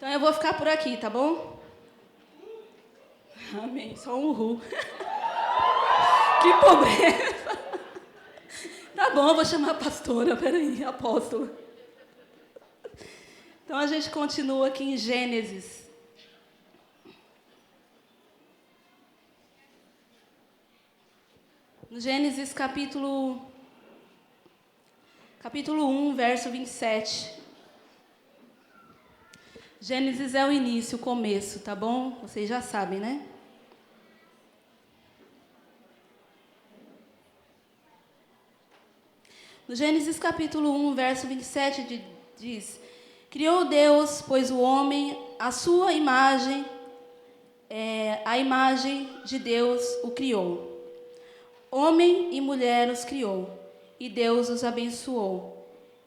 Então eu vou ficar por aqui, tá bom? Amém. Só um uhul. Que pobreza. Tá bom, eu vou chamar a pastora. Peraí, apóstola. Então a gente continua aqui em Gênesis. No Gênesis capítulo 1, verso 27. Gênesis é o início, o começo, tá bom? Vocês já sabem, né? No Gênesis capítulo 1, verso 27, diz: Criou Deus, pois o homem, a sua imagem, a imagem de Deus o criou. Homem e mulher os criou, e Deus os abençoou.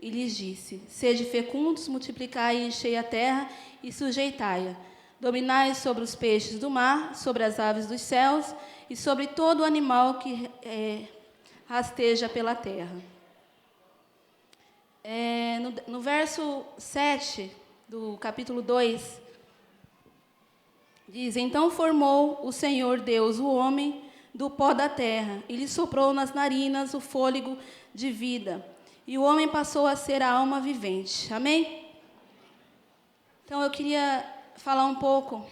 E lhes disse: Sede fecundos, multiplicai e enchei a terra e sujeitai-a. Dominai sobre os peixes do mar, sobre as aves dos céus e sobre todo o animal que rasteja pela terra. No verso 7 do capítulo 2, diz: Então formou o Senhor Deus o homem do pó da terra e lhe soprou nas narinas o fôlego de vida. E o homem passou a ser a alma vivente. Amém? Então eu queria falar um pouco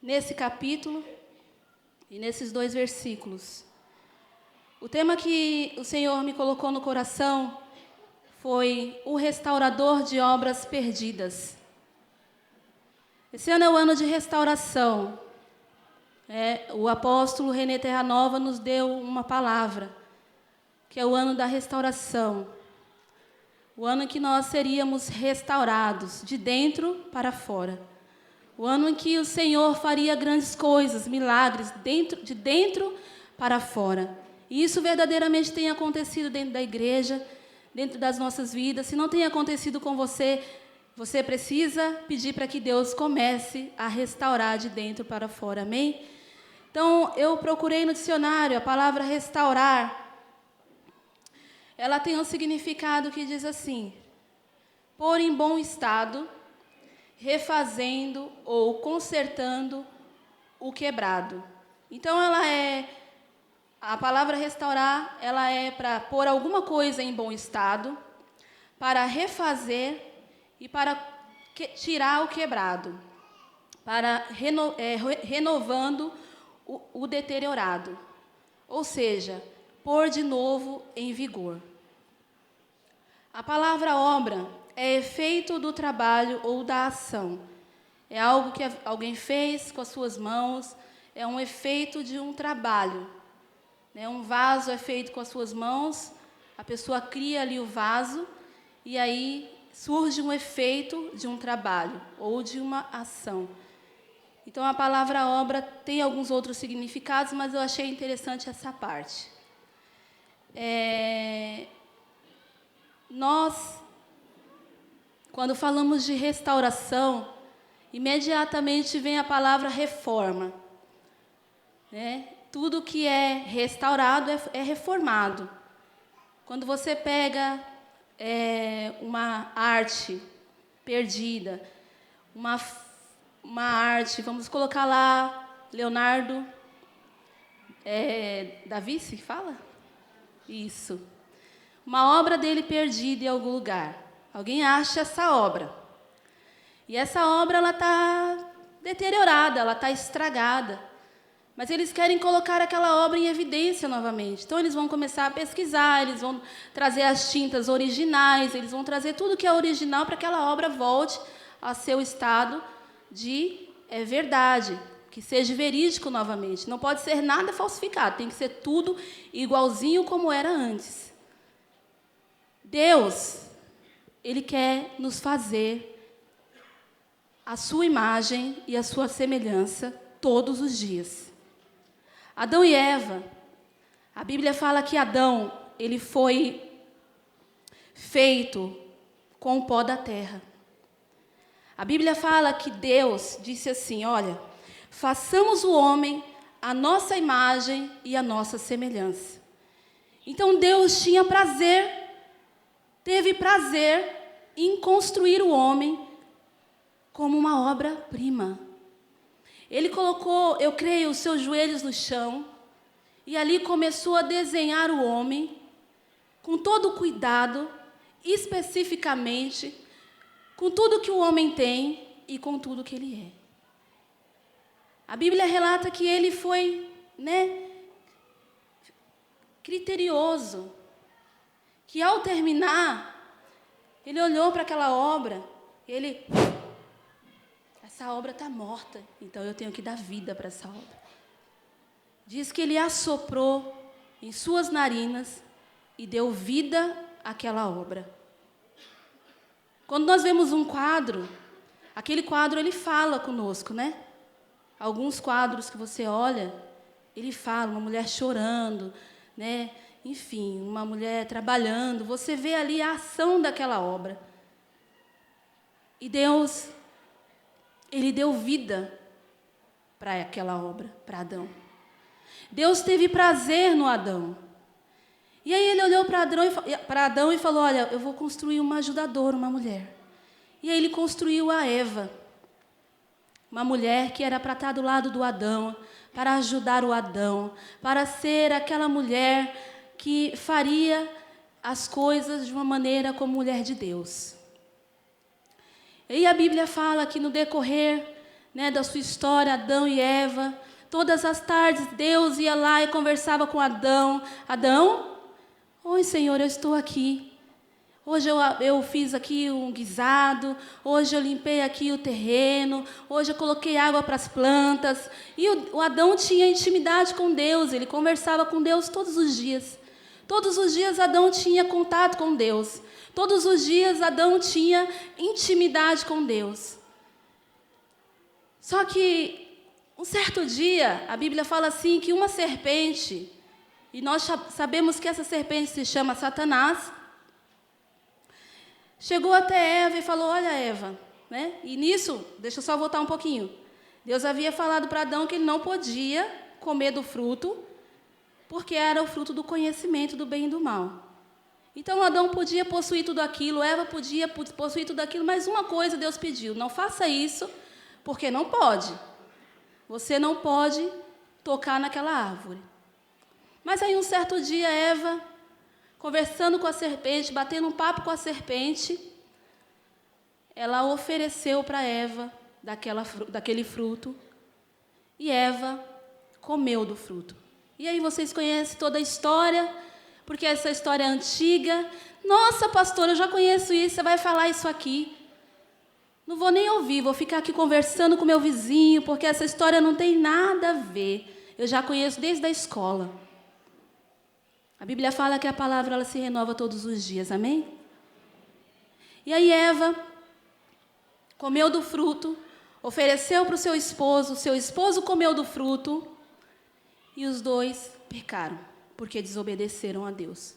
nesse capítulo e nesses 2 versículos. O tema que o Senhor me colocou no coração foi o restaurador de obras perdidas. Esse ano é o ano de restauração. O apóstolo René Terranova nos deu uma palavra, que é o ano da restauração. O ano em que nós seríamos restaurados, de dentro para fora. O ano em que o Senhor faria grandes coisas, milagres, de dentro para fora. E isso verdadeiramente tem acontecido dentro da igreja, dentro das nossas vidas. Se não tem acontecido com você, você precisa pedir para que Deus comece a restaurar de dentro para fora. Amém? Então, eu procurei no dicionário a palavra restaurar. Ela tem um significado que diz assim: pôr em bom estado, refazendo ou consertando o quebrado. Então, a palavra restaurar, ela é para pôr alguma coisa em bom estado, para refazer e para tirar o quebrado, para renovando o deteriorado. Ou seja, pôr de novo em vigor. A palavra obra é efeito do trabalho ou da ação. É algo que alguém fez com as suas mãos, é um efeito de um trabalho. Um vaso é feito com as suas mãos, a pessoa cria ali o vaso, e aí surge um efeito de um trabalho ou de uma ação. Então, a palavra obra tem alguns outros significados, mas eu achei interessante essa parte. Nós, quando falamos de restauração, imediatamente vem a palavra reforma. Tudo que é restaurado é reformado. Quando você pega uma arte perdida, uma arte, vamos colocar lá, Leonardo da Vinci, fala? Isso. Uma obra dele perdida em algum lugar. Alguém acha essa obra. E essa obra ela está deteriorada, ela está estragada. Mas eles querem colocar aquela obra em evidência novamente. Então, eles vão começar a pesquisar, eles vão trazer as tintas originais, eles vão trazer tudo que é original para que aquela obra volte ao seu estado de verdade, que seja verídico novamente. Não pode ser nada falsificado, tem que ser tudo igualzinho como era antes. Deus, Ele quer nos fazer a sua imagem e a sua semelhança todos os dias. Adão e Eva, a Bíblia fala que Adão, ele foi feito com o pó da terra. A Bíblia fala que Deus disse assim: olha, façamos o homem a nossa imagem e a nossa semelhança. Então Deus teve prazer em construir o homem como uma obra-prima. Ele colocou, eu creio, os seus joelhos no chão e ali começou a desenhar o homem com todo o cuidado, especificamente, com tudo que o homem tem e com tudo que ele é. A Bíblia relata que ele foi, criterioso, que ao terminar, ele olhou para aquela obra, essa obra está morta, então eu tenho que dar vida para essa obra. Diz que ele assoprou em suas narinas e deu vida àquela obra. Quando nós vemos um quadro, aquele quadro ele fala conosco, né? Alguns quadros que você olha, ele fala, uma mulher chorando, né? Enfim, uma mulher trabalhando, você vê ali a ação daquela obra. E Deus, ele deu vida para aquela obra, para Adão. Deus teve prazer no Adão. E aí ele olhou para Adão e falou, olha, eu vou construir uma ajudadora, uma mulher. E aí ele construiu a Eva, uma mulher que era para estar do lado do Adão, para ajudar o Adão, para ser aquela mulher que faria as coisas de uma maneira como mulher de Deus. E a Bíblia fala que no decorrer, da sua história, Adão e Eva, todas as tardes Deus ia lá e conversava com Adão. Adão, oi Senhor, eu estou aqui. Hoje eu fiz aqui um guisado, hoje eu limpei aqui o terreno, hoje eu coloquei água para as plantas. E o Adão tinha intimidade com Deus, ele conversava com Deus todos os dias. Todos os dias Adão tinha contato com Deus. Todos os dias Adão tinha intimidade com Deus. Só que, um certo dia, a Bíblia fala assim, que uma serpente, e nós sabemos que essa serpente se chama Satanás, chegou até Eva e falou, olha Eva, E nisso, deixa eu só voltar um pouquinho. Deus havia falado para Adão que ele não podia comer do fruto, porque era o fruto do conhecimento do bem e do mal. Então Adão podia possuir tudo aquilo, Eva podia possuir tudo aquilo, mas uma coisa Deus pediu, não faça isso, porque não pode. Você não pode tocar naquela árvore. Mas aí um certo dia Eva, conversando com a serpente, batendo um papo com a serpente, ela ofereceu para Eva daquele fruto, e Eva comeu do fruto. E aí vocês conhecem toda a história, porque essa história é antiga. Nossa, pastora, eu já conheço isso, você vai falar isso aqui. Não vou nem ouvir, vou ficar aqui conversando com meu vizinho, porque essa história não tem nada a ver. Eu já conheço desde a escola. A Bíblia fala que a palavra ela se renova todos os dias, amém? E aí Eva comeu do fruto, ofereceu para o seu esposo comeu do fruto, e os dois pecaram, porque desobedeceram a Deus.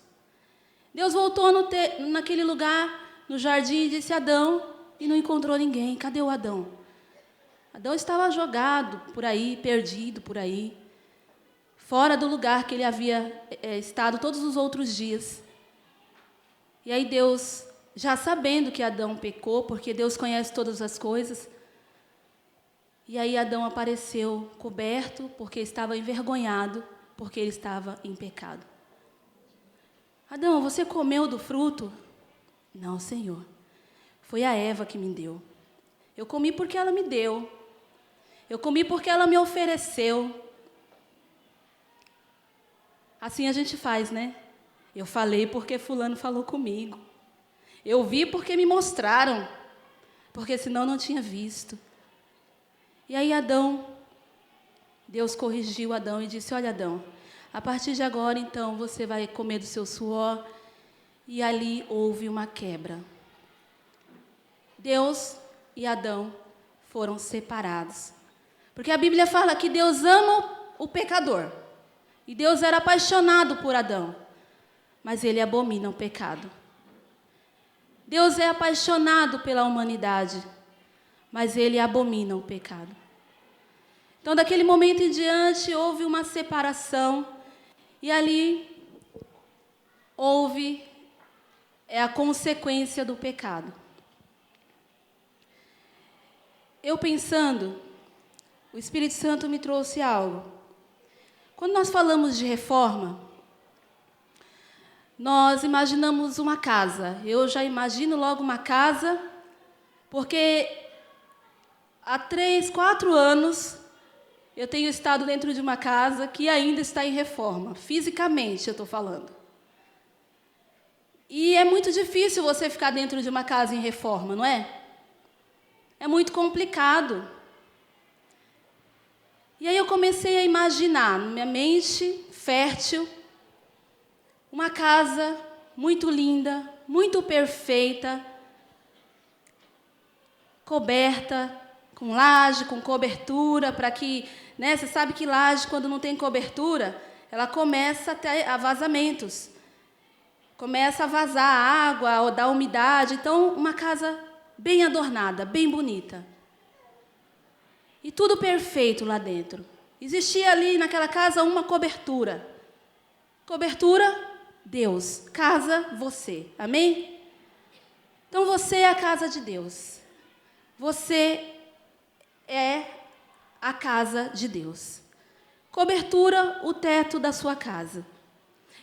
Deus voltou naquele lugar, no jardim, e disse a Adão, e não encontrou ninguém. Cadê o Adão? Adão estava jogado por aí, perdido por aí, fora do lugar que ele havia estado todos os outros dias. E aí Deus, já sabendo que Adão pecou, porque Deus conhece todas as coisas, e aí Adão apareceu coberto, porque estava envergonhado, porque ele estava em pecado. Adão, você comeu do fruto? Não, Senhor. Foi a Eva que me deu. Eu comi porque ela me deu. Eu comi porque ela me ofereceu. Assim a gente faz, Eu falei porque fulano falou comigo. Eu vi porque me mostraram, porque senão não tinha visto. E aí Deus corrigiu Adão e disse, olha Adão, a partir de agora então você vai comer do seu suor. E ali houve uma quebra. Deus e Adão foram separados. Porque a Bíblia fala que Deus ama o pecador. E Deus era apaixonado por Adão. Mas ele abomina o pecado. Deus é apaixonado pela humanidade. Mas ele abomina o pecado. Então, daquele momento em diante, houve uma separação. E ali houve a consequência do pecado. eu pensando, o Espírito Santo me trouxe algo. Quando nós falamos de reforma, nós imaginamos uma casa. Eu já imagino logo uma casa, porque há 3, 4 anos eu tenho estado dentro de uma casa que ainda está em reforma, fisicamente eu estou falando. E é muito difícil você ficar dentro de uma casa em reforma, não é? É muito complicado. E aí eu comecei a imaginar, na minha mente fértil, uma casa muito linda, muito perfeita, coberta, com laje, com cobertura, para que, né, você sabe que laje, quando não tem cobertura, ela começa a ter vazamentos. Começa a vazar água, ou dar umidade. Então, uma casa bem adornada, bem bonita. E tudo perfeito lá dentro. Existia ali naquela casa uma cobertura. Cobertura, Deus. Casa, você. Amém? Então, você é a casa de Deus. Você é a casa de Deus. Cobertura, o teto da sua casa.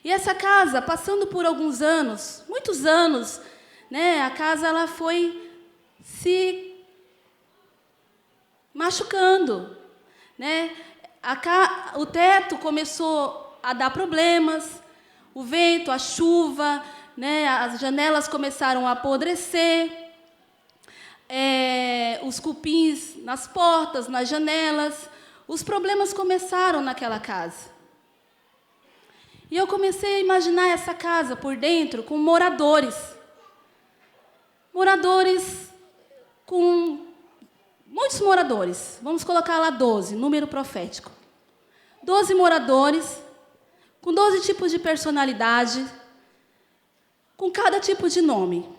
E essa casa, passando por alguns anos, muitos anos, né, a casa ela foi se machucando, né? O teto começou a dar problemas, o vento, a chuva, né, as janelas começaram a apodrecer, os cupins nas portas, nas janelas, os problemas começaram naquela casa. E eu comecei a imaginar essa casa por dentro com moradores. Moradores com muitos moradores. Vamos colocar lá 12, número profético. 12 moradores, com 12 tipos de personalidade, com cada tipo de nome.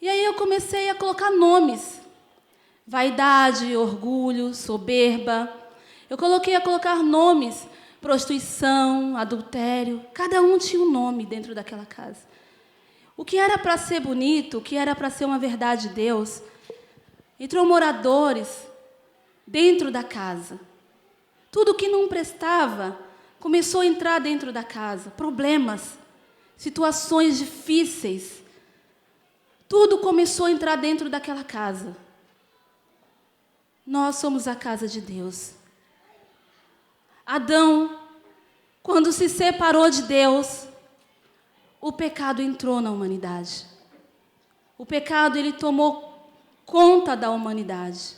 E aí eu comecei a colocar nomes. Vaidade, orgulho, soberba. Eu comecei a colocar nomes. Prostituição, adultério, cada um tinha um nome dentro daquela casa. O que era para ser bonito, o que era para ser uma verdade de Deus, entrou moradores dentro da casa. Tudo que não prestava começou a entrar dentro da casa. Problemas, situações difíceis, tudo começou a entrar dentro daquela casa. Nós somos a casa de Deus. Adão, quando se separou de Deus, o pecado entrou na humanidade. O pecado, ele tomou conta da humanidade.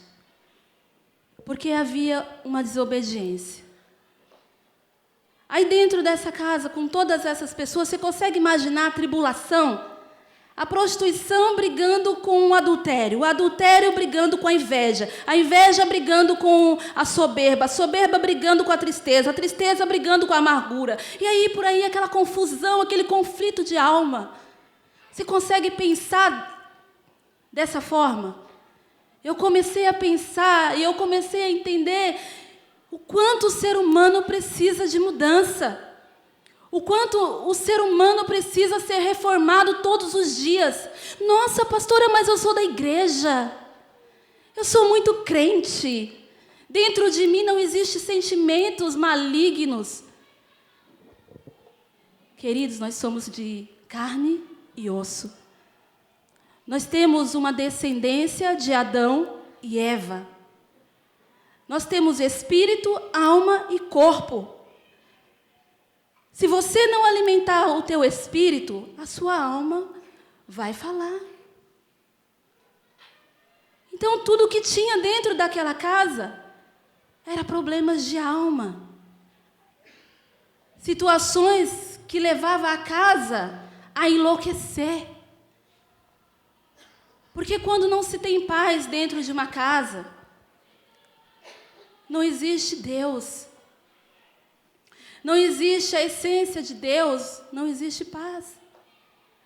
Porque havia uma desobediência. Aí dentro dessa casa, com todas essas pessoas, você consegue imaginar a tribulação? A prostituição brigando com o adultério brigando com a inveja brigando com a soberba brigando com a tristeza brigando com a amargura. E aí, por aí, aquela confusão, aquele conflito de alma. Você consegue pensar dessa forma? Eu comecei a pensar e eu comecei a entender o quanto o ser humano precisa de mudança. O quanto o ser humano precisa ser reformado todos os dias. Nossa, pastora, mas eu sou da igreja. Eu sou muito crente. Dentro de mim não existem sentimentos malignos. Queridos, nós somos de carne e osso. Nós temos uma descendência de Adão e Eva. Nós temos espírito, alma e corpo. Se você não alimentar o teu espírito, a sua alma vai falar. Então, tudo que tinha dentro daquela casa era problemas de alma. Situações que levavam a casa a enlouquecer. Porque quando não se tem paz dentro de uma casa, não existe Deus. Não existe a essência de Deus, não existe paz.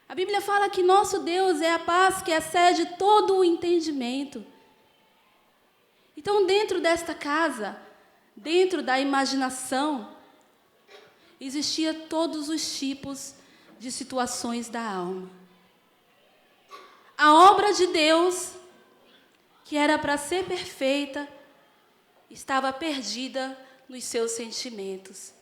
A Bíblia fala que nosso Deus é a paz que excede todo o entendimento. Então, dentro desta casa, dentro da imaginação, existia todos os tipos de situações da alma. A obra de Deus, que era para ser perfeita, estava perdida nos seus sentimentos,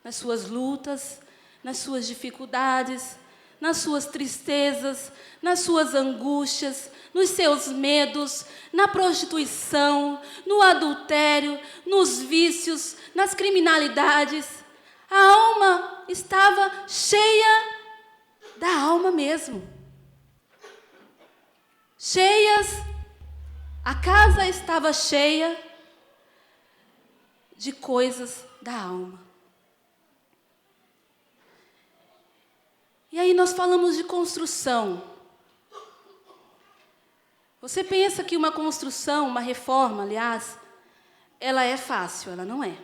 nas suas lutas, nas suas dificuldades, nas suas tristezas, nas suas angústias, nos seus medos, na prostituição, no adultério, nos vícios, nas criminalidades. A alma estava cheia da alma mesmo. A casa estava cheia de coisas da alma. E aí nós falamos de construção. Você pensa que uma construção, uma reforma, aliás, ela é fácil? Ela não é.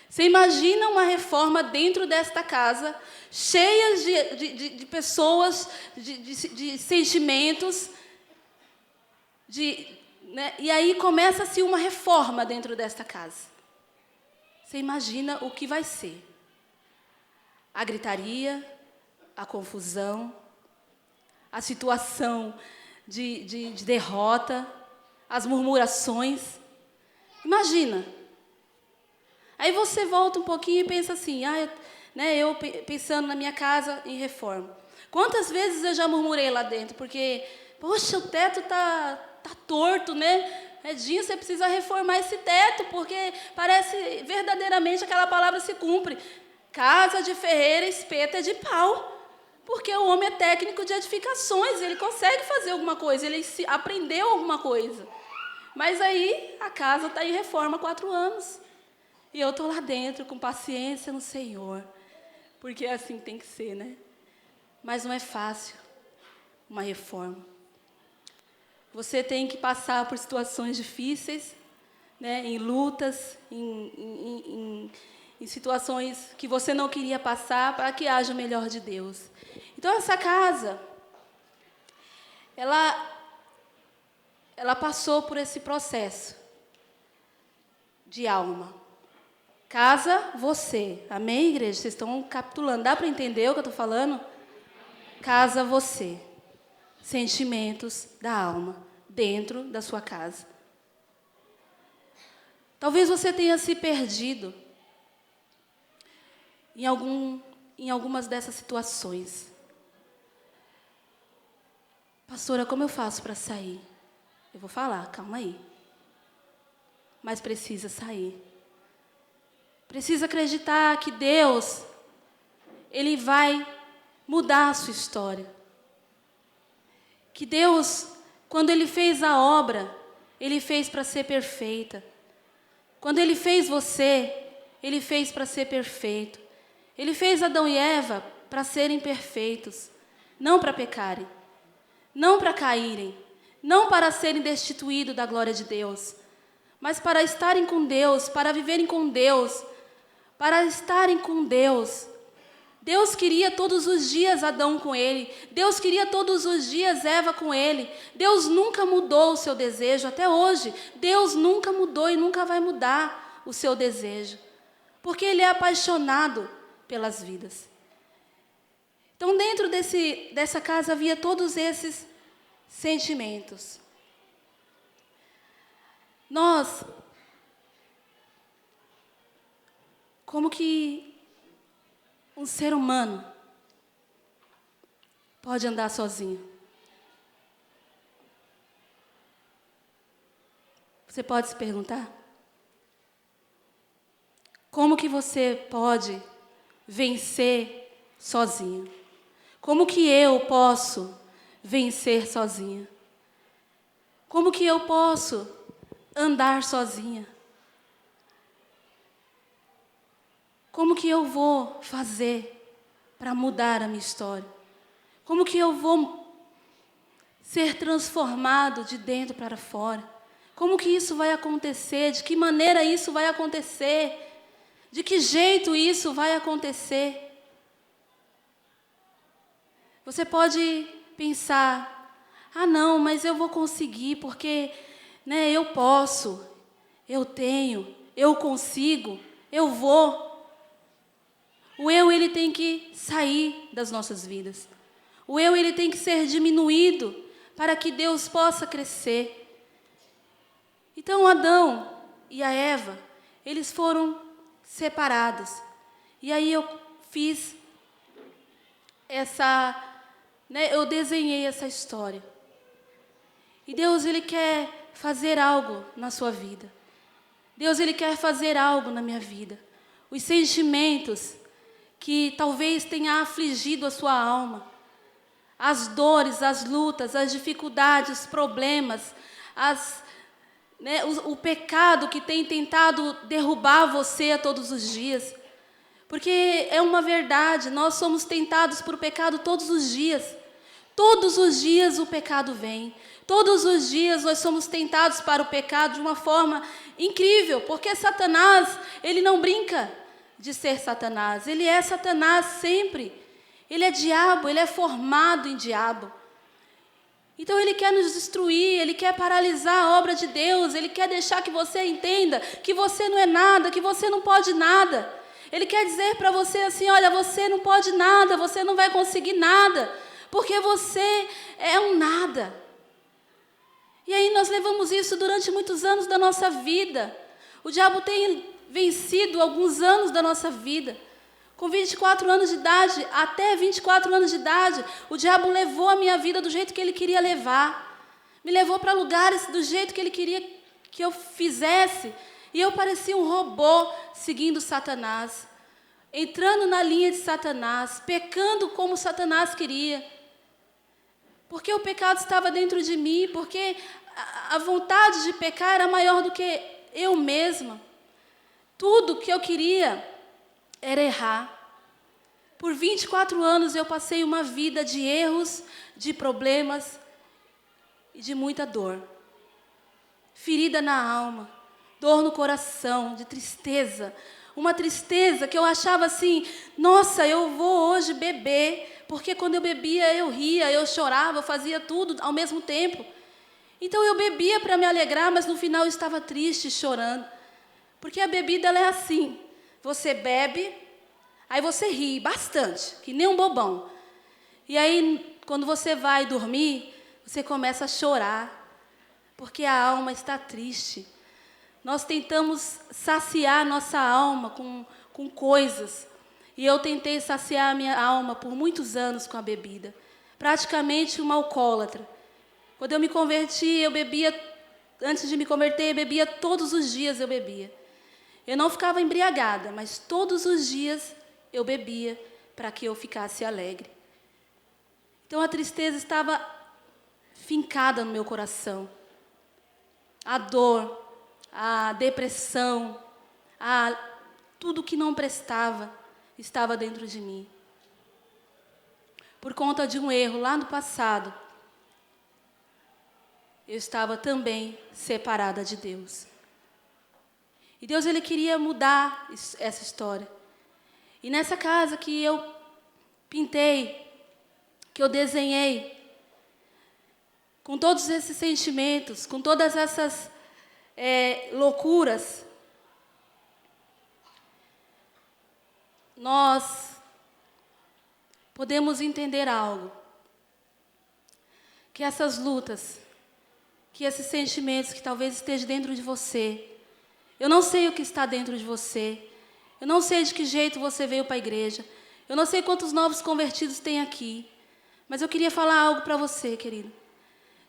Você imagina uma reforma dentro desta casa, cheia de pessoas, de sentimentos, né? E aí começa-se uma reforma dentro desta casa. Você imagina o que vai ser? A gritaria, a confusão, a situação de derrota, as murmurações. Imagina. Aí você volta um pouquinho e pensa assim, eu pensando na minha casa em reforma. Quantas vezes eu já murmurei lá dentro, porque, poxa, o teto tá torto, né? Edinho, você precisa reformar esse teto, porque parece verdadeiramente aquela palavra se cumpre. Casa de ferreira, espeta é de pau. Porque o homem é técnico de edificações, ele consegue fazer alguma coisa, ele aprendeu alguma coisa. Mas aí a casa está em reforma há 4 anos. E eu estou lá dentro com paciência no Senhor. Porque é assim que tem que ser, né? Mas não é fácil uma reforma. Você tem que passar por situações difíceis, né? Em lutas, em situações que você não queria passar para que haja o melhor de Deus. Então, essa casa, ela passou por esse processo de alma. Casa, você. Amém, igreja? Vocês estão capitulando. Dá para entender o que eu estou falando? Casa, você. Sentimentos da alma, dentro da sua casa. Talvez você tenha se perdido em algumas dessas situações. Pastora, como eu faço para sair? Eu vou falar, calma aí. Mas precisa sair. Precisa acreditar que Deus, Ele vai mudar a sua história. Que Deus, quando Ele fez a obra, Ele fez para ser perfeita. Quando Ele fez você, Ele fez para ser perfeito. Ele fez Adão e Eva para serem perfeitos, não para pecarem, não para caírem, não para serem destituídos da glória de Deus, mas para estarem com Deus, para viverem com Deus, para estarem com Deus. Deus queria todos os dias Adão com Ele, Deus queria todos os dias Eva com Ele. Deus nunca mudou o seu desejo, até hoje. Deus nunca mudou e nunca vai mudar o seu desejo, porque Ele é apaixonado pelas vidas. Então, dentro dessa casa havia todos esses sentimentos. Nós, como que um ser humano pode andar sozinho? Você pode se perguntar? Como que você pode vencer sozinho? Como que eu posso vencer sozinha? Como que eu posso andar sozinha? Como que eu vou fazer para mudar a minha história? Como que eu vou ser transformado de dentro para fora? Como que isso vai acontecer? De que maneira isso vai acontecer? De que jeito isso vai acontecer? Você pode pensar, não, mas eu vou conseguir, porque eu posso, eu tenho, eu consigo, eu vou. O eu, ele tem que sair das nossas vidas. O eu, ele tem que ser diminuído para que Deus possa crescer. Então Adão e a Eva, eles foram separados. E aí eu fiz eu desenhei essa história. E Deus, Ele quer fazer algo na sua vida. Deus, Ele quer fazer algo na minha vida. Os sentimentos que talvez tenha afligido a sua alma, as dores, as lutas, as dificuldades, os problemas, o pecado que tem tentado derrubar você a todos os dias. Porque é uma verdade, nós somos tentados por pecado todos os dias. Todos os dias o pecado vem. Todos os dias nós somos tentados para o pecado de uma forma incrível, porque Satanás, ele não brinca de ser Satanás. Ele é Satanás sempre. Ele é diabo, ele é formado em diabo. Então ele quer nos destruir, ele quer paralisar a obra de Deus, ele quer deixar que você entenda que você não é nada, que você não pode nada. Ele quer dizer para você assim, olha, você não pode nada, você não vai conseguir nada, porque você é um nada. E aí nós levamos isso durante muitos anos da nossa vida. O diabo tem vencido alguns anos da nossa vida. Com 24 anos de idade, até 24 anos de idade, o diabo levou a minha vida do jeito que ele queria levar. Me levou para lugares do jeito que ele queria que eu fizesse. E eu parecia um robô seguindo Satanás. Entrando na linha de Satanás, pecando como Satanás queria. Porque o pecado estava dentro de mim, porque a vontade de pecar era maior do que eu mesma. Tudo que eu queria era errar. Por 24 anos eu passei uma vida de erros, de problemas e de muita dor. Ferida na alma, dor no coração, de tristeza. Uma tristeza que eu achava assim, nossa, eu vou hoje beber, porque quando eu bebia eu ria, eu chorava, eu fazia tudo ao mesmo tempo. Então eu bebia para me alegrar, mas no final eu estava triste, chorando. Porque a bebida ela é assim, você bebe, aí você ri bastante, que nem um bobão. E aí, quando você vai dormir, você começa a chorar, porque a alma está triste. Nós tentamos saciar nossa alma com coisas. E eu tentei saciar a minha alma por muitos anos com a bebida. Praticamente uma alcoólatra. Quando eu me converti, eu bebia, antes de me converter, eu bebia todos os dias, eu bebia. Eu não ficava embriagada, mas todos os dias eu bebia para que eu ficasse alegre. Então a tristeza estava fincada no meu coração. A dor, a depressão, tudo que não prestava estava dentro de mim. Por conta de um erro lá no passado, eu estava também separada de Deus. E Deus, Ele queria mudar essa história. E nessa casa que eu pintei, que eu desenhei, com todos esses sentimentos, com todas essas loucuras, nós podemos entender algo. Que essas lutas, que esses sentimentos que talvez estejam dentro de você, eu não sei o que está dentro de você, eu não sei de que jeito você veio para a igreja, eu não sei quantos novos convertidos tem aqui, mas eu queria falar algo para você, querido.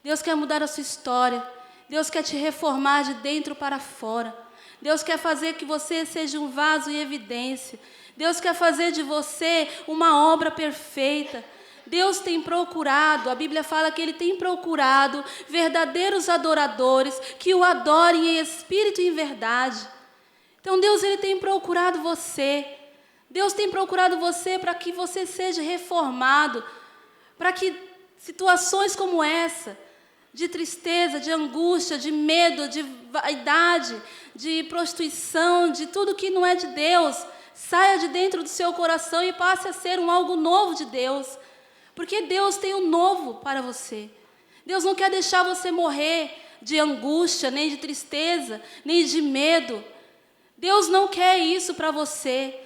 Deus quer mudar a sua história, Deus quer te reformar de dentro para fora, Deus quer fazer que você seja um vaso em evidência, Deus quer fazer de você uma obra perfeita. Deus tem procurado, a Bíblia fala que Ele tem procurado verdadeiros adoradores que o adorem em espírito e em verdade. Então Deus, Ele tem procurado você. Deus tem procurado você para que você seja reformado, para que situações como essa, de tristeza, de angústia, de medo, de vaidade, de prostituição, de tudo que não é de Deus, saia de dentro do seu coração e passe a ser algo novo de Deus. Porque Deus tem um novo para você. Deus não quer deixar você morrer de angústia, nem de tristeza, nem de medo. Deus não quer isso para você.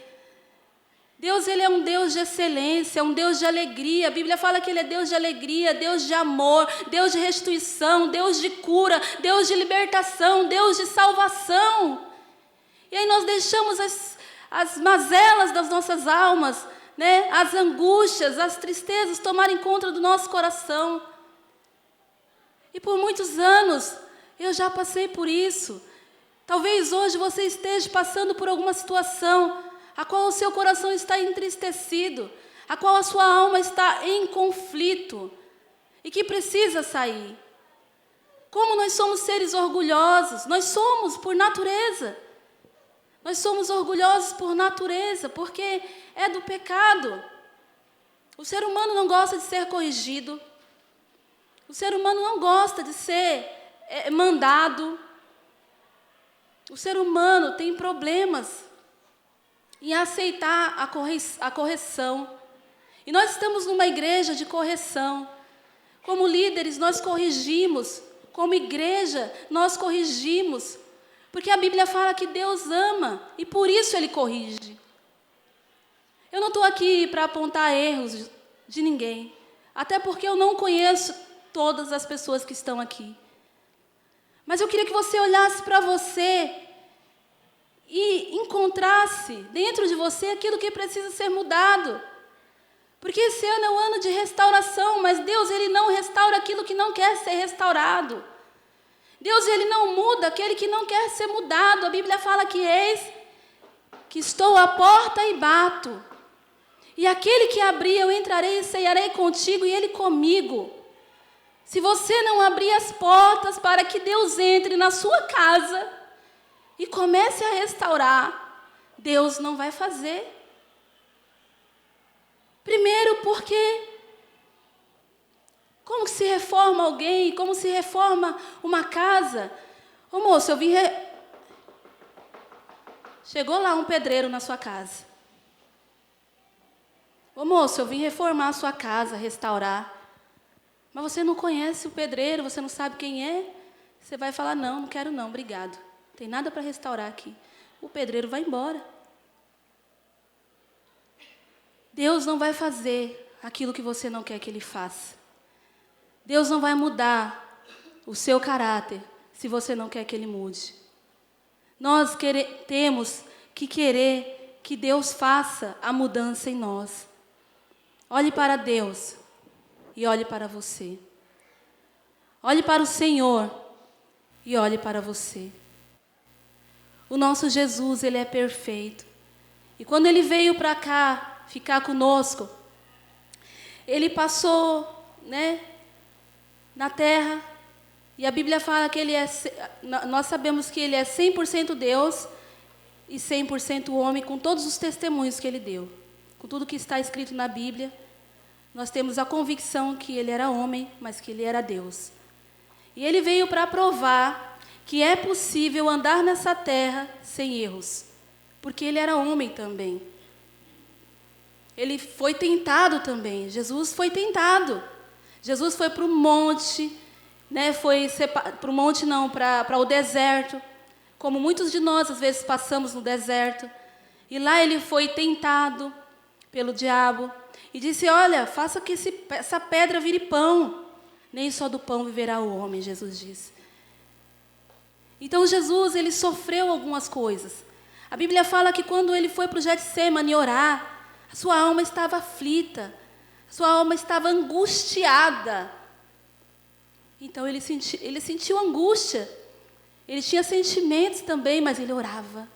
Deus, Ele é um Deus de excelência, um Deus de alegria. A Bíblia fala que Ele é Deus de alegria, Deus de amor, Deus de restituição, Deus de cura, Deus de libertação, Deus de salvação. E aí nós deixamos as mazelas das nossas almas, né? As angústias, as tristezas tomarem conta do nosso coração. E por muitos anos eu já passei por isso. Talvez hoje você esteja passando por alguma situação a qual o seu coração está entristecido, a qual a sua alma está em conflito e que precisa sair. Como nós somos seres orgulhosos, nós somos por natureza. Nós somos orgulhosos por natureza, porque é do pecado. O ser humano não gosta de ser corrigido. O ser humano não gosta de ser mandado. O ser humano tem problemas em aceitar a correção. E nós estamos numa igreja de correção. Como líderes, nós corrigimos. Como igreja, nós corrigimos. Porque a Bíblia fala que Deus ama e por isso Ele corrige. Eu não estou aqui para apontar erros de ninguém. Até porque eu não conheço todas as pessoas que estão aqui. Mas eu queria que você olhasse para você e encontrasse dentro de você aquilo que precisa ser mudado. Porque esse ano é um ano de restauração, mas Deus, Ele não restaura aquilo que não quer ser restaurado. Deus, Ele não muda aquele que não quer ser mudado. A Bíblia fala que eis que estou à porta e bato. E aquele que abrir, eu entrarei e ceiarei contigo e ele comigo. Se você não abrir as portas para que Deus entre na sua casa e comece a restaurar, Deus não vai fazer. Primeiro porque como que se reforma alguém? Como se reforma uma casa? Ô moço, eu vim... Chegou lá um pedreiro na sua casa. Ô moço, eu vim reformar a sua casa, restaurar. Mas você não conhece o pedreiro, você não sabe quem é. Você vai falar, não quero não, obrigado. Não tem nada para restaurar aqui. O pedreiro vai embora. Deus não vai fazer aquilo que você não quer que Ele faça. Deus não vai mudar o seu caráter se você não quer que Ele mude. Nós temos que querer que Deus faça a mudança em nós. Olhe para Deus e olhe para você. Olhe para o Senhor e olhe para você. O nosso Jesus, Ele é perfeito. E quando Ele veio para cá ficar conosco, Ele passou, na terra, e a Bíblia fala que nós sabemos que Ele é 100% Deus e 100% homem, com todos os testemunhos que Ele deu. Com tudo que está escrito na Bíblia, nós temos a convicção que Ele era homem, mas que Ele era Deus. E Ele veio para provar que é possível andar nessa terra sem erros, porque Ele era homem também. Ele foi tentado também, Jesus foi tentado. Jesus foi para o monte, para o monte não, para o deserto, como muitos de nós às vezes passamos no deserto. E lá Ele foi tentado pelo diabo e disse, olha, faça que essa pedra vire pão. Nem só do pão viverá o homem, Jesus disse. Então Jesus, Ele sofreu algumas coisas. A Bíblia fala que quando Ele foi para o Getsemane orar, a sua alma estava aflita. Sua alma estava angustiada. Então ele sentiu angústia. Ele tinha sentimentos também, mas ele orava.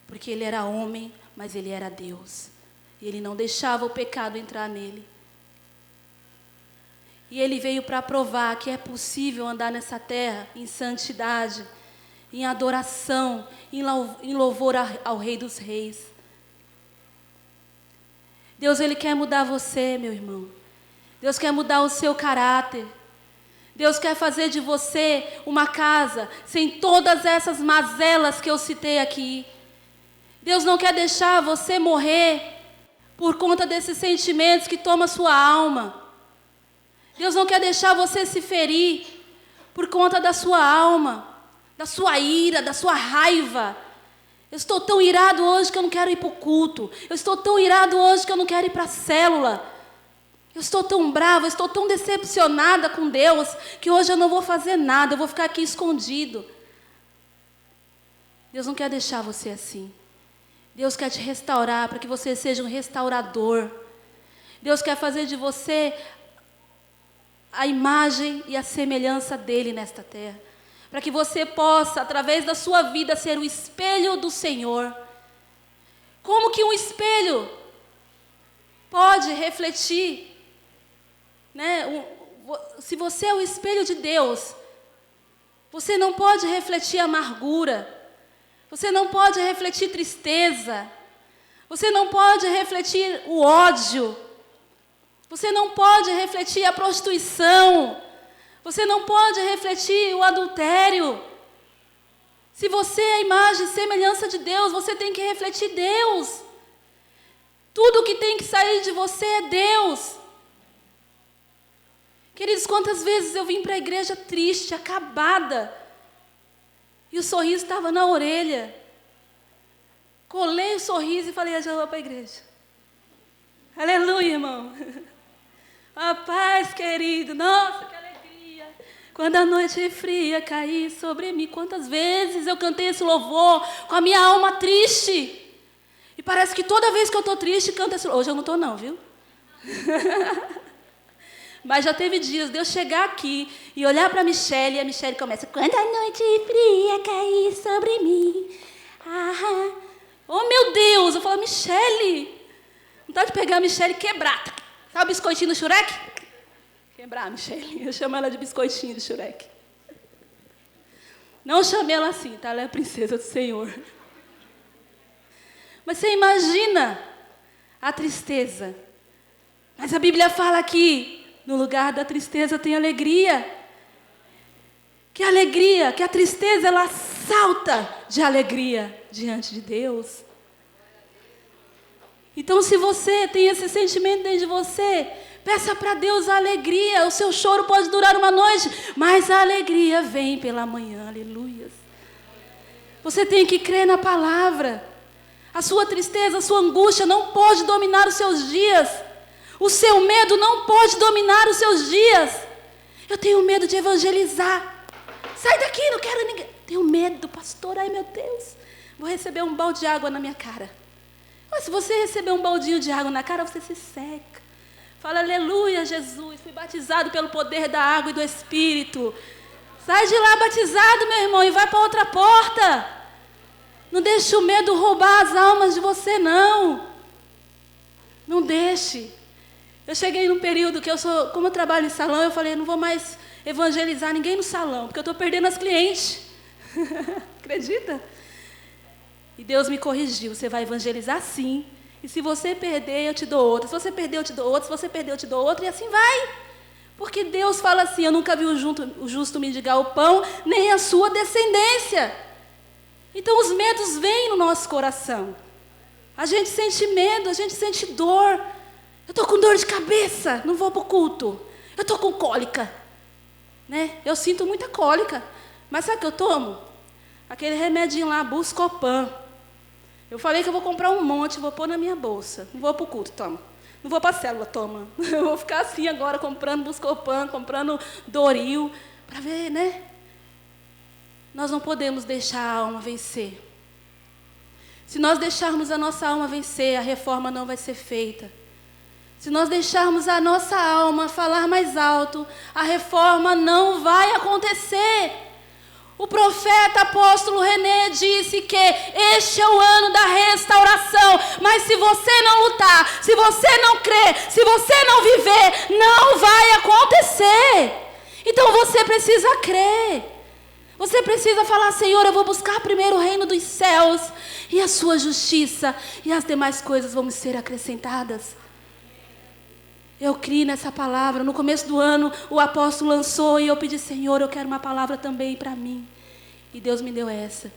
Porque ele era homem, mas ele era Deus. E ele não deixava o pecado entrar nele. E ele veio para provar que é possível andar nessa terra em santidade, em adoração, em louvor ao Rei dos Reis. Deus, Ele quer mudar você, meu irmão. Deus quer mudar o seu caráter. Deus quer fazer de você uma casa sem todas essas mazelas que eu citei aqui. Deus não quer deixar você morrer por conta desses sentimentos que tomam a sua alma. Deus não quer deixar você se ferir por conta da sua alma, da sua ira, da sua raiva. Eu estou tão irado hoje que eu não quero ir para o culto. Eu estou tão irado hoje que eu não quero ir para a célula. Eu estou tão brava, eu estou tão decepcionada com Deus, que hoje eu não vou fazer nada, eu vou ficar aqui escondido. Deus não quer deixar você assim. Deus quer te restaurar para que você seja um restaurador. Deus quer fazer de você a imagem e a semelhança dele nesta terra. Para que você possa, através da sua vida, ser o espelho do Senhor. Como que um espelho pode refletir, né? Se você é o espelho de Deus, você não pode refletir amargura, você não pode refletir tristeza, você não pode refletir o ódio, você não pode refletir a prostituição, você não pode refletir o adultério. Se você é a imagem e semelhança de Deus, você tem que refletir Deus. Tudo que tem que sair de você é Deus. Queridos, quantas vezes eu vim para a igreja triste, acabada, e o sorriso estava na orelha. Colei o sorriso e falei, eu já vou para a igreja. Aleluia, irmão. A paz, querido. Nossa, que alegria. Quando a noite fria cair sobre mim. Quantas vezes eu cantei esse louvor com a minha alma triste. E parece que toda vez que eu estou triste, canto esse louvor. Hoje eu não estou não, viu? Mas já teve dias de eu chegar aqui e olhar para a Michele, e a Michele começa, quando a noite fria cair sobre mim. Ah, oh, meu Deus! Eu falo, Michele, vontade de pegar a Michele e quebrar. Sabe o biscoitinho do Shurek? Quebrar a Michele. Eu chamo ela de biscoitinho do Shurek. Não chamei ela assim, tá? Ela é a princesa do Senhor. Mas você imagina a tristeza. Mas a Bíblia fala que no lugar da tristeza tem alegria. Que a alegria, que a tristeza, ela salta de alegria diante de Deus. Então, se você tem esse sentimento dentro de você, peça para Deus a alegria. O seu choro pode durar uma noite, mas a alegria vem pela manhã. Aleluia. Você tem que crer na palavra. A sua tristeza, a sua angústia não pode dominar os seus dias. O seu medo não pode dominar os seus dias. Eu tenho medo de evangelizar. Sai daqui, não quero ninguém. Tenho medo, pastor. Ai, meu Deus. Vou receber um balde de água na minha cara. Mas se você receber um baldinho de água na cara, você se seca. Fala, aleluia, Jesus. Fui batizado pelo poder da água e do Espírito. Sai de lá batizado, meu irmão, e vai para outra porta. Não deixe o medo roubar as almas de você, não. Não deixe. Eu cheguei num período que como eu trabalho em salão, eu falei, não vou mais evangelizar ninguém no salão, porque eu estou perdendo as clientes. Acredita? E Deus me corrigiu, você vai evangelizar sim, e se você perder, eu te dou outra. Se você perder, eu te dou outra. Se você perder, eu te dou outra, e assim vai. Porque Deus fala assim, eu nunca vi o justo mendigar o pão, nem a sua descendência. Então os medos vêm no nosso coração. A gente sente medo, a gente sente dor. Eu estou com dor de cabeça, não vou para o culto. Eu estou com cólica. Né? Eu sinto muita cólica. Mas sabe o que eu tomo? Aquele remedinho lá, Buscopan. Eu falei que eu vou comprar um monte, vou pôr na minha bolsa. Não vou para o culto, toma. Não vou para a célula, toma. Eu vou ficar assim agora, comprando Buscopan, comprando Doril, para ver, né? Nós não podemos deixar a alma vencer. Se nós deixarmos a nossa alma vencer, a reforma não vai ser feita. Se nós deixarmos a nossa alma falar mais alto, a reforma não vai acontecer. O profeta apóstolo René disse que este é o ano da restauração. Mas se você não lutar, se você não crer, se você não viver, não vai acontecer. Então você precisa crer. Você precisa falar, Senhor, eu vou buscar primeiro o reino dos céus e a sua justiça, e as demais coisas vão me ser acrescentadas. Eu criei nessa palavra. No começo do ano, o apóstolo lançou e eu pedi, Senhor, eu quero uma palavra também para mim. E Deus me deu essa.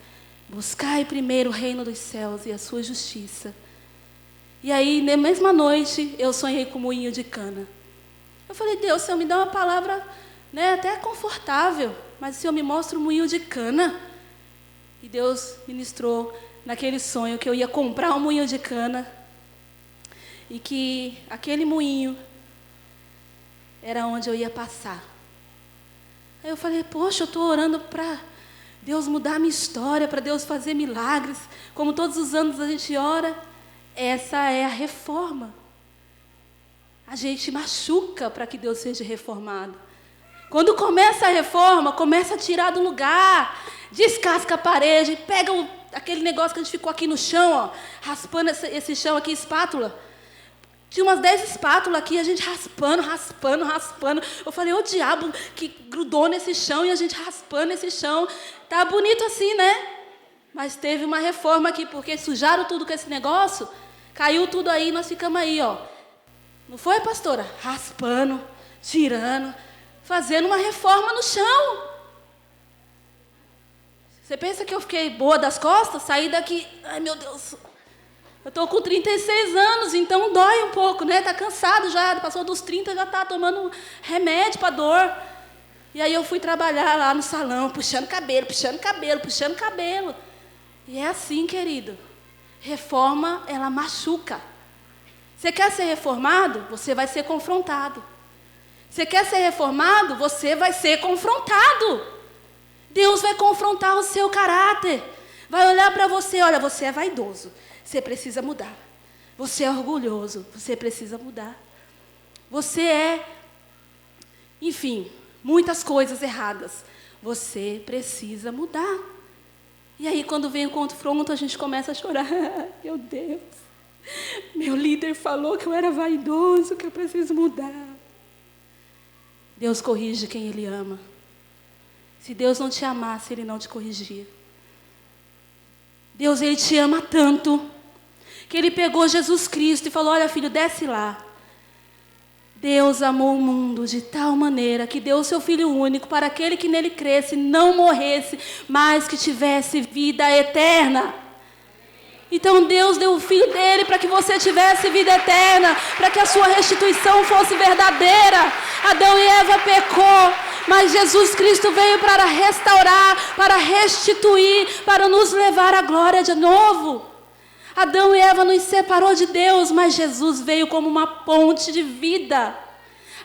Buscai primeiro o reino dos céus e a sua justiça. E aí, na mesma noite, eu sonhei com o moinho de cana. Eu falei, Deus, o Senhor me dá uma palavra, né, até confortável, mas o Senhor me mostra o moinho de cana. E Deus ministrou naquele sonho que eu ia comprar um moinho de cana e que aquele moinho era onde eu ia passar. Aí eu falei, poxa, eu estou orando para Deus mudar a minha história, para Deus fazer milagres, como todos os anos a gente ora. Essa é a reforma. A gente machuca para que Deus seja reformado. Quando começa a reforma, começa a tirar do lugar, descasca a parede, pega aquele negócio que a gente ficou aqui no chão, ó, raspando esse chão aqui, espátula. Tinha umas 10 espátulas aqui, a gente raspando. Eu falei, ô diabo que grudou nesse chão e a gente raspando esse chão. Tá bonito assim, né? Mas teve uma reforma aqui, porque sujaram tudo com esse negócio, caiu tudo aí, nós ficamos aí, ó. Não foi, pastora? Raspando, tirando, fazendo uma reforma no chão. Você pensa que eu fiquei boa das costas? Saí daqui, ai meu Deus, eu estou com 36 anos, então dói um pouco, né? Está cansado já, passou dos 30, já está tomando remédio para dor. E aí eu fui trabalhar lá no salão, puxando cabelo. E é assim, querido. Reforma, ela machuca. Você quer ser reformado? Você vai ser confrontado. Você quer ser reformado? Você vai ser confrontado. Deus vai confrontar o seu caráter. Vai olhar para você, olha, você é vaidoso. Você precisa mudar. Você é orgulhoso. Você precisa mudar. Você é, enfim, muitas coisas erradas. Você precisa mudar. E aí, quando vem o confronto, a gente começa a chorar. Meu Deus, meu líder falou que eu era vaidoso, que eu preciso mudar. Deus corrige quem Ele ama. Se Deus não te amasse, Ele não te corrigia. Deus, Ele te ama tanto, que Ele pegou Jesus Cristo e falou, olha filho, desce lá. Deus amou o mundo de tal maneira que deu o seu Filho único para aquele que nele cresce, não morresse, mas que tivesse vida eterna. Então Deus deu o Filho dele para que você tivesse vida eterna, para que a sua restituição fosse verdadeira. Adão e Eva pecou, mas Jesus Cristo veio para restaurar, para restituir, para nos levar à glória de novo. Adão e Eva nos separou de Deus, mas Jesus veio como uma ponte de vida.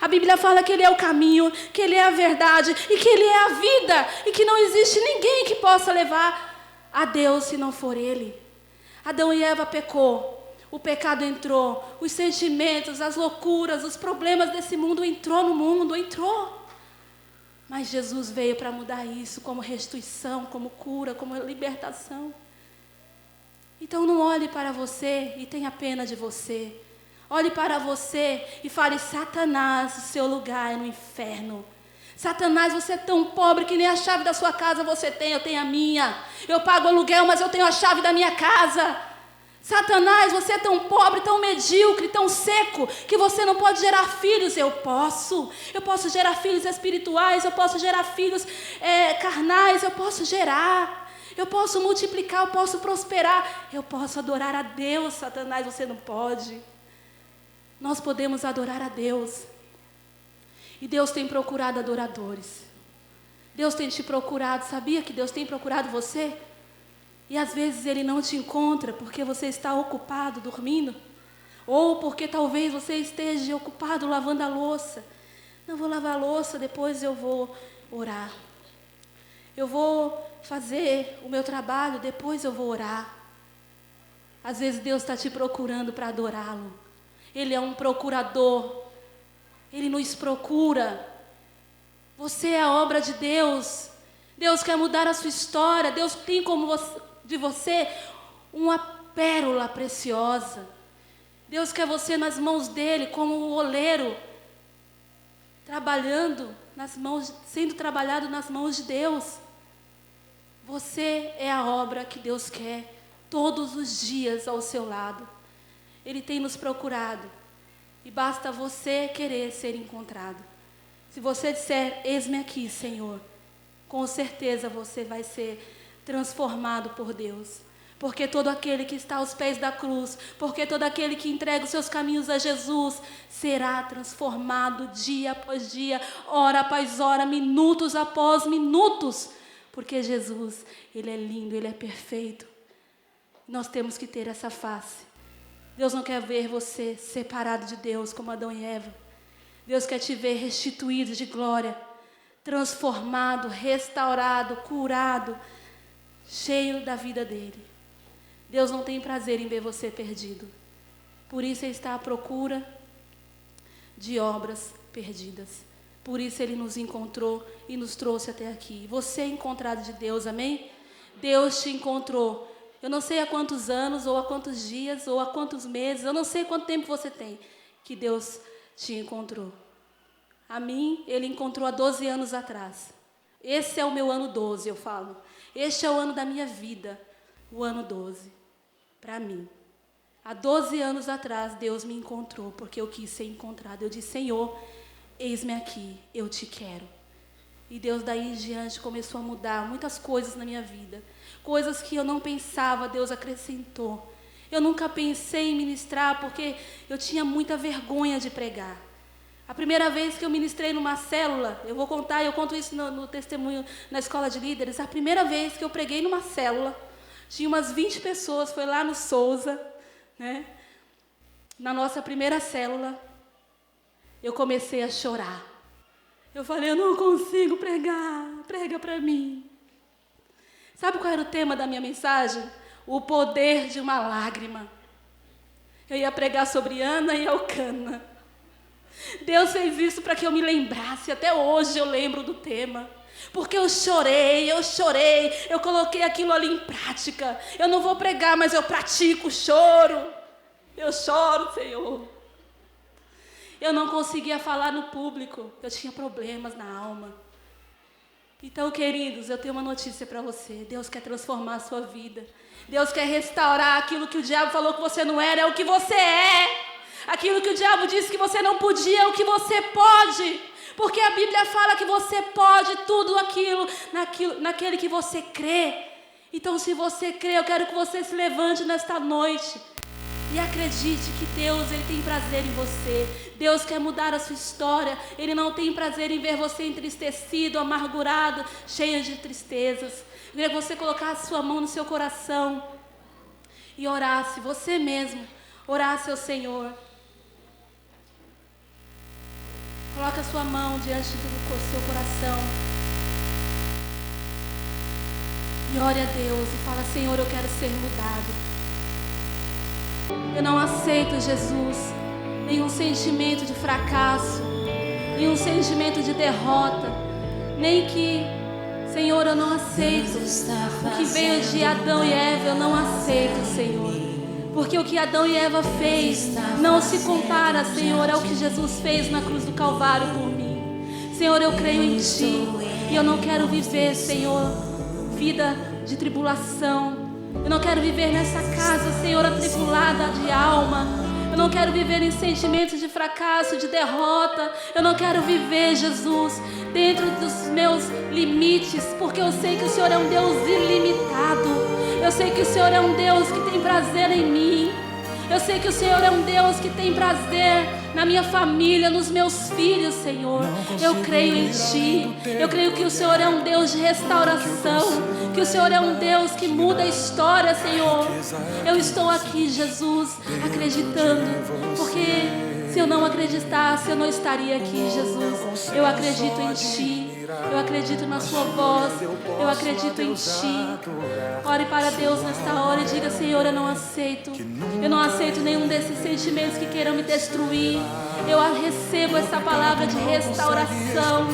A Bíblia fala que Ele é o caminho, que Ele é a verdade e que Ele é a vida. E que não existe ninguém que possa levar a Deus se não for Ele. Adão e Eva pecou, o pecado entrou, os sentimentos, as loucuras, os problemas desse mundo entrou no mundo, entrou. Mas Jesus veio para mudar isso como restituição, como cura, como libertação. Então não olhe para você e tenha pena de você. Olhe para você e fale, Satanás, o seu lugar é no inferno. Satanás, você é tão pobre que nem a chave da sua casa você tem, eu tenho a minha. Eu pago aluguel, mas eu tenho a chave da minha casa. Satanás, você é tão pobre, tão medíocre, tão seco, que você não pode gerar filhos. Eu posso gerar filhos espirituais, eu posso gerar filhos carnais, eu posso gerar. Eu posso multiplicar, eu posso prosperar, eu posso adorar a Deus. Satanás, você não pode. Nós podemos adorar a Deus. E Deus tem procurado adoradores. Deus tem te procurado, sabia que Deus tem procurado você? E às vezes Ele não te encontra porque você está ocupado dormindo. Ou porque talvez você esteja ocupado lavando a louça. Não, vou lavar a louça, depois eu vou orar. Eu vou fazer o meu trabalho, depois eu vou orar. Às vezes Deus está te procurando para adorá-lo. Ele é um procurador. Ele nos procura. Você é a obra de Deus. Deus quer mudar a sua história. Deus tem de você uma pérola preciosa. Deus quer você nas mãos dele, como o oleiro, sendo trabalhado nas mãos de Deus. Você é a obra que Deus quer todos os dias ao seu lado. Ele tem nos procurado. E basta você querer ser encontrado. Se você disser, eis-me aqui, Senhor, com certeza você vai ser transformado por Deus. Porque todo aquele que está aos pés da cruz, porque todo aquele que entrega os seus caminhos a Jesus, será transformado dia após dia, hora após hora, minutos após minutos. Porque Jesus, Ele é lindo, Ele é perfeito. Nós temos que ter essa face. Deus não quer ver você separado de Deus como Adão e Eva. Deus quer te ver restituído de glória, transformado, restaurado, curado, cheio da vida dele. Deus não tem prazer em ver você perdido. Por isso Ele está à procura de obras perdidas. Por isso Ele nos encontrou e nos trouxe até aqui. Você é encontrado de Deus, amém? Deus te encontrou. Eu não sei há quantos anos, ou há quantos dias, ou há quantos meses, eu não sei quanto tempo você tem que Deus te encontrou. A mim, Ele encontrou há 12 anos atrás. Esse é o meu ano 12, eu falo. Este é o ano da minha vida, o ano 12, para mim. Há 12 anos atrás, Deus me encontrou, porque eu quis ser encontrado. Eu disse, Senhor, eis-me aqui, eu te quero. E Deus daí em diante começou a mudar muitas coisas na minha vida. Coisas que eu não pensava, Deus acrescentou. Eu nunca pensei em ministrar, porque eu tinha muita vergonha de pregar. A primeira vez que eu ministrei numa célula, eu vou contar, eu conto isso no testemunho na escola de líderes. A primeira vez que eu preguei numa célula, tinha umas 20 pessoas, foi lá no Souza, né? Na nossa primeira célula, eu comecei a chorar. Eu falei, eu não consigo pregar, prega para mim. Sabe qual era o tema da minha mensagem? O poder de uma lágrima. Eu ia pregar sobre Ana e Elcana. Deus fez isso para que eu me lembrasse, até hoje eu lembro do tema. Porque eu chorei, eu coloquei aquilo ali em prática. Eu não vou pregar, mas eu pratico o choro. Eu choro, Senhor. Eu não conseguia falar no público, eu tinha problemas na alma. Então, queridos, eu tenho uma notícia para você. Deus quer transformar a sua vida. Deus quer restaurar aquilo que o diabo falou que você não era, é o que você é. Aquilo que o diabo disse que você não podia, é o que você pode. Porque a Bíblia fala que você pode tudo aquilo naquele que você crê. Então, se você crê, eu quero que você se levante nesta noite e acredite que Deus, Ele tem prazer em você. Deus quer mudar a sua história. Ele não tem prazer em ver você entristecido, amargurado, cheio de tristezas. Eu queria que você colocasse a sua mão no seu coração e orasse, você mesmo, orasse ao Senhor. Coloca a sua mão diante do seu coração e ore a Deus e fala, Senhor, eu quero ser mudado. Eu não aceito, Jesus, nenhum sentimento de fracasso, nenhum sentimento de derrota, nem que, Senhor, eu não aceito o que veio de Adão e Eva, eu não aceito, Senhor. Porque o que Adão e Eva fez não se compara, Senhor, ao que Jesus fez na cruz do Calvário por mim. Senhor, eu creio em Ti e eu não quero viver, Senhor, vida de tribulação. Eu não quero viver nessa casa, Senhor, atribulada de alma. Eu não quero viver em sentimentos de fracasso, de derrota. Eu não quero viver, Jesus, dentro dos meus limites, porque eu sei que o Senhor é um Deus ilimitado. Eu sei que o Senhor é um Deus que tem prazer em mim. Eu sei que o Senhor é um Deus que tem prazer na minha família, nos meus filhos, Senhor. Eu creio em Ti. Eu creio que o Senhor é um Deus de restauração, que o Senhor é um Deus que muda a história, Senhor. Eu estou aqui, Jesus, acreditando, porque se eu não acreditasse, eu não estaria aqui, Jesus. Eu acredito em Ti. Eu acredito na Sua voz. Eu acredito em Ti. Ore para Deus nesta hora e diga, Senhor, eu não aceito. Eu não aceito nenhum desses sentimentos que queiram me destruir. Eu recebo essa palavra de restauração.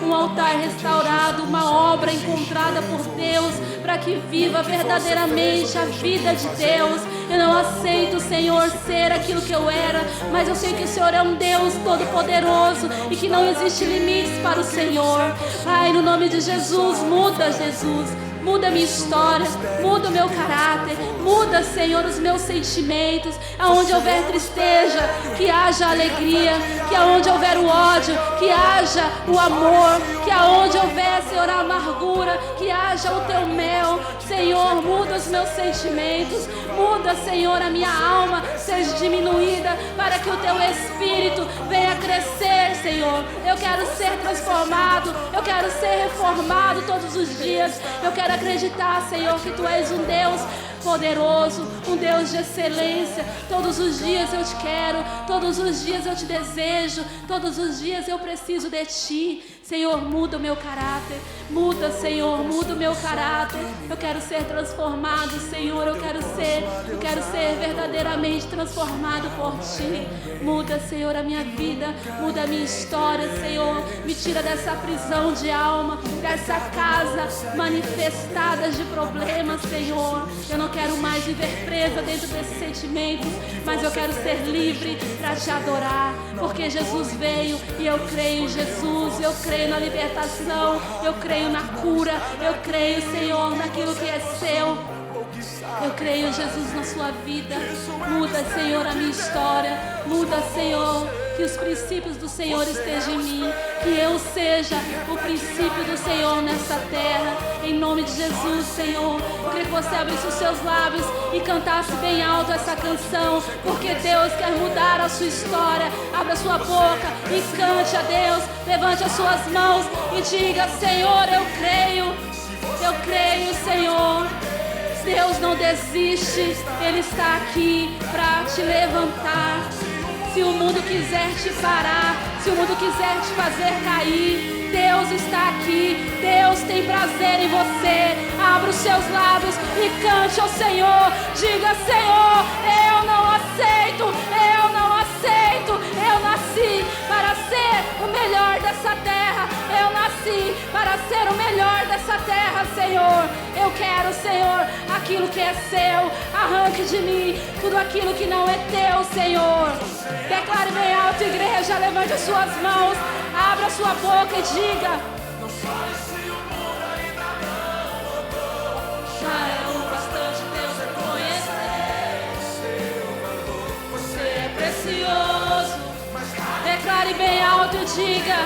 Um altar restaurado, uma obra encontrada por Deus, para que viva verdadeiramente a vida de Deus. Eu não aceito, Senhor, ser aquilo que eu era, mas eu sei que o Senhor é um Deus todo-poderoso e que não existe limites para o Senhor. Pai, no nome de Jesus, muda, Jesus. Muda a minha história, muda o meu caráter, muda, Senhor, os meus sentimentos. Aonde houver tristeza, que haja alegria, que aonde houver o ódio, que haja o amor, que aonde houver, Senhor, a amargura, que haja o Teu mel. Senhor, muda os meus sentimentos, muda, Senhor, a minha alma seja diminuída, para que o Teu Espírito venha crescer, Senhor. Eu quero ser transformado, eu quero ser reformado todos os dias, eu quero quero acreditar, Senhor, que Tu és um Deus poderoso, um Deus de excelência. Todos os dias eu Te quero, todos os dias eu Te desejo, todos os dias eu preciso de Ti. Senhor, muda o meu caráter, muda, Senhor, muda o meu caráter. Eu quero ser transformado, Senhor, eu quero ser verdadeiramente transformado por Ti. Muda, Senhor, a minha vida, muda a minha história, Senhor. Me tira dessa prisão de alma, dessa casa manifestada de problemas, Senhor. Eu não quero mais viver presa dentro desses sentimentos, mas eu quero ser livre para Te adorar, porque Jesus veio e eu creio em Jesus, eu creio na libertação, eu creio na cura, eu creio, Senhor, naquilo que é seu. Eu creio, Jesus, na sua vida. Muda, Senhor, a minha história. Muda, Senhor, que os princípios do Senhor estejam em mim, que eu seja o princípio do Senhor nessa terra. Em nome de Jesus, Senhor, eu queria que você abrisse os seus lábios e cantasse bem alto essa canção, porque Deus quer mudar a sua história. Abra sua boca e cante a Deus. Levante as suas mãos e diga: Senhor, eu creio, Senhor. Deus não desiste, Ele está aqui para te levantar. Se o mundo quiser te parar, se o mundo quiser te fazer cair, Deus está aqui. Deus tem prazer em você. Abra os seus lábios e cante ao Senhor. Diga: Senhor, eu não aceito, eu não aceito. Eu nasci para ser o melhor dessa terra. Eu nasci para ser o melhor dessa terra, Senhor. Eu quero, Senhor, aquilo que é seu. Arranque de mim tudo aquilo que não é teu, Senhor. Declare bem alto, igreja. Levante as suas mãos, abra a sua boca e diga: já é o bastante Deus reconhecer. Você é precioso. Declare bem alto e diga: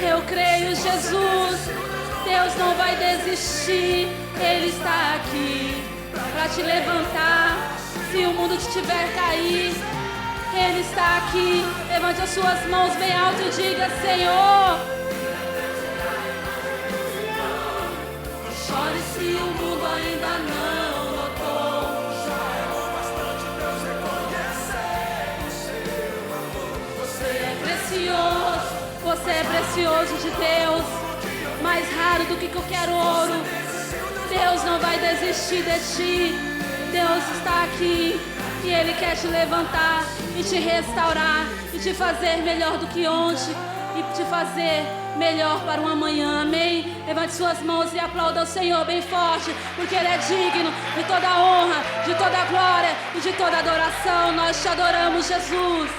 eu creio, Jesus. Deus não vai desistir. Ele está aqui para te levantar. Se o mundo te tiver cair, Ele está aqui. Levante as suas mãos bem alto e diga: Senhor, não chore se o mundo ainda não notou. Já é o bastante Deus reconhecer o seu amor. Você é precioso. Você é precioso de Deus, mais raro do que qualquer ouro. Deus não vai desistir de ti. Deus está aqui e Ele quer te levantar e te restaurar e te fazer melhor do que ontem e te fazer melhor para um amanhã. Amém? Levante suas mãos e aplauda o Senhor bem forte, porque Ele é digno de toda a honra, de toda a glória e de toda a adoração. Nós te adoramos, Jesus.